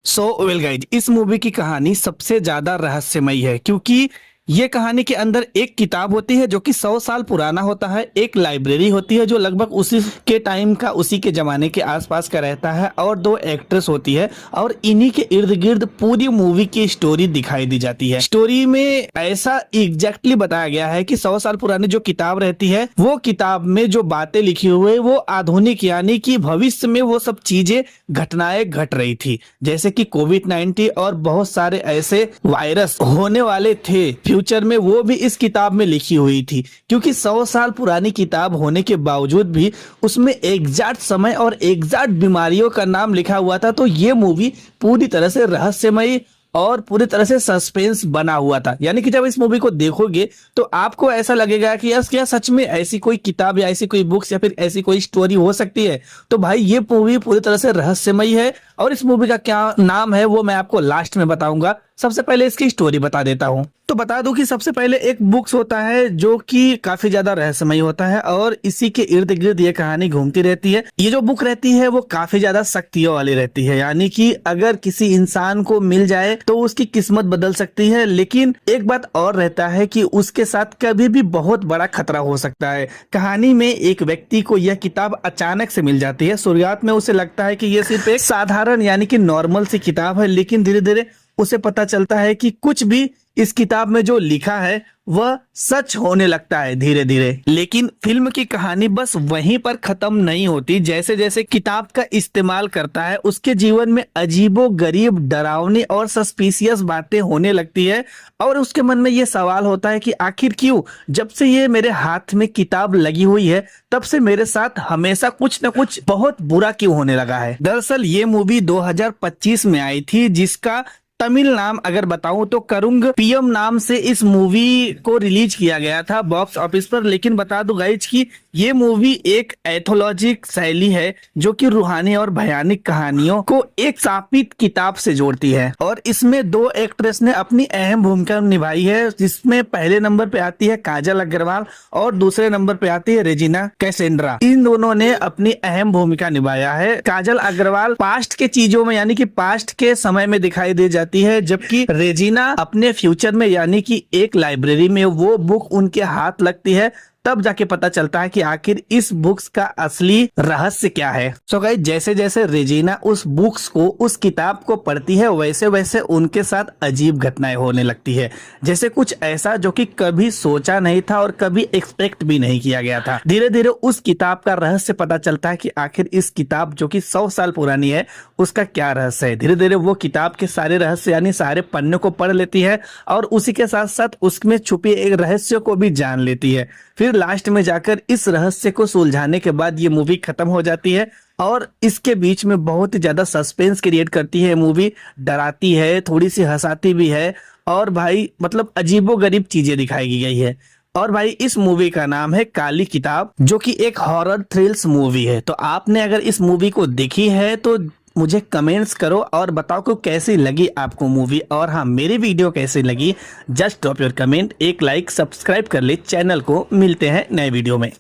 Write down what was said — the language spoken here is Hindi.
सो वेल गाइज, इस मूवी की कहानी सबसे ज्यादा रहस्यमयी है क्योंकि ये कहानी के अंदर एक किताब होती है जो कि 100 साल पुराना होता है। एक लाइब्रेरी होती है जो लगभग उसी के टाइम का, उसी के जमाने के आसपास का रहता है, और दो एक्ट्रेस होती है और इन्हीं के इर्द गिर्द पूरी मूवी की स्टोरी दिखाई दी जाती है। स्टोरी में ऐसा एग्जैक्टली बताया गया है कि 100 साल पुरानी जो किताब रहती है, वो किताब में जो बातें लिखी हुई है वो आधुनिक यानी कि भविष्य में वो सब चीजें, घटनाएं घट रही थी, जैसे कि कोविड-19 और बहुत सारे ऐसे वायरस होने वाले थे फ्यूचर में, वो भी इस किताब में लिखी हुई थी। क्योंकि 100 साल पुरानी किताब होने के बावजूद भी उसमें एग्जैक्ट समय और एग्जैक्ट बीमारियों का नाम लिखा हुआ था, तो ये मूवी पूरी तरह से रहस्यमयी और पूरी तरह से सस्पेंस बना हुआ था। यानी कि जब इस मूवी को देखोगे तो आपको ऐसा लगेगा कि यार क्या सच में ऐसी कोई किताब या ऐसी कोई बुक्स या फिर ऐसी कोई स्टोरी हो सकती है। तो भाई ये मूवी पूरी तरह से रहस्यमयी है और इस मूवी का क्या नाम है वो मैं आपको लास्ट में बताऊंगा। सबसे पहले इसकी स्टोरी बता देता हूँ। तो बता दूं कि सबसे पहले एक बुक्स होता है जो कि काफी ज्यादा रहस्यमयी होता है और इसी के इर्द गिर्द ये कहानी घूमती रहती है। ये जो बुक रहती है वो काफी ज्यादा शक्तियों वाली रहती है, यानी कि अगर किसी इंसान को मिल जाए तो उसकी किस्मत बदल सकती है। लेकिन एक बात और रहता है कि उसके साथ कभी भी बहुत बड़ा खतरा हो सकता है। कहानी में एक व्यक्ति को यह किताब अचानक से मिल जाती है। शुरुआत में उसे लगता है कि यह सिर्फ एक साधारण यानी कि नॉर्मल सी किताब है, लेकिन धीरे धीरे उसे पता चलता है कि कुछ भी इस किताब में जो लिखा है वह सच होने लगता है धीरे धीरे। लेकिन फिल्म की कहानी बस वहीं पर खत्म नहीं होती। जैसे जैसे किताब का इस्तेमाल करता है उसके जीवन में अजीबो गरीब, डरावनी और सस्पिशियस बातें होने लगती है और उसके मन में ये सवाल होता है कि आखिर क्यों, जब से ये मेरे हाथ में किताब लगी हुई है तब से मेरे साथ हमेशा कुछ न कुछ बहुत बुरा क्यों होने लगा है। दरअसल ये मूवी 2025 में आई थी, जिसका तमिल नाम अगर बताऊं तो करुंग पीएम नाम से इस मूवी को रिलीज किया गया था बॉक्स ऑफिस पर। लेकिन बता दूं गाइज कि ये मूवी एक एथोलॉजिक शैली है जो कि रूहानी और भयानक कहानियों को एक सापित किताब से जोड़ती है और इसमें दो एक्ट्रेस ने अपनी अहम भूमिका निभाई है, जिसमें पहले नंबर पे आती है काजल अग्रवाल और दूसरे नंबर पे आती है रेजिना कैसेंड्रा। इन दोनों ने अपनी अहम भूमिका निभाया है। काजल अग्रवाल पास्ट के चीजों में यानी कि पास्ट के समय में दिखाई दे जाती है, जबकि रेजिना अपने फ्यूचर में यानी कि एक लाइब्रेरी में वो बुक उनके हाथ लगती है, तब जाके पता चलता है कि आखिर इस बुक्स का असली रहस्य क्या है। सो गाइस, जैसे जैसे रेजिना उस बुक्स को, उस किताब को पढ़ती है वैसे वैसे उनके साथ अजीब घटनाएं होने लगती है, जैसे कुछ ऐसा जो कि कभी सोचा नहीं था और कभी एक्सपेक्ट भी नहीं किया गया था। धीरे धीरे उस किताब का रहस्य पता चलता है कि आखिर इस किताब जो कि 100 साल पुरानी है उसका क्या रहस्य है। धीरे धीरे वो किताब के सारे रहस्य यानी सारे पन्ने को पढ़ लेती है और उसी के साथ साथ उसमें छुपे एक रहस्य को भी जान लेती है। फिर लास्ट में जाकर इस रहस्य को सुलझाने के बाद ये मूवी खत्म हो जाती है और इसके बीच में बहुत ही ज्यादा सस्पेंस क्रिएट करती है मूवी। डराती है, थोड़ी सी हंसाती भी है और भाई मतलब अजीबोगरीब चीजें दिखाई गई है। और भाई इस मूवी का नाम है काली किताब, जो कि एक हॉरर थ्रिल्स मूवी है। तो आपने अगर इस मूवी को देखी है तो मुझे कमेंट्स करो और बताओ कि कैसी लगी आपको मूवी, और हाँ मेरी वीडियो कैसी लगी। जस्ट ड्रॉप योर कमेंट, एक लाइक, सब्सक्राइब कर ले चैनल को। मिलते हैं नए वीडियो में।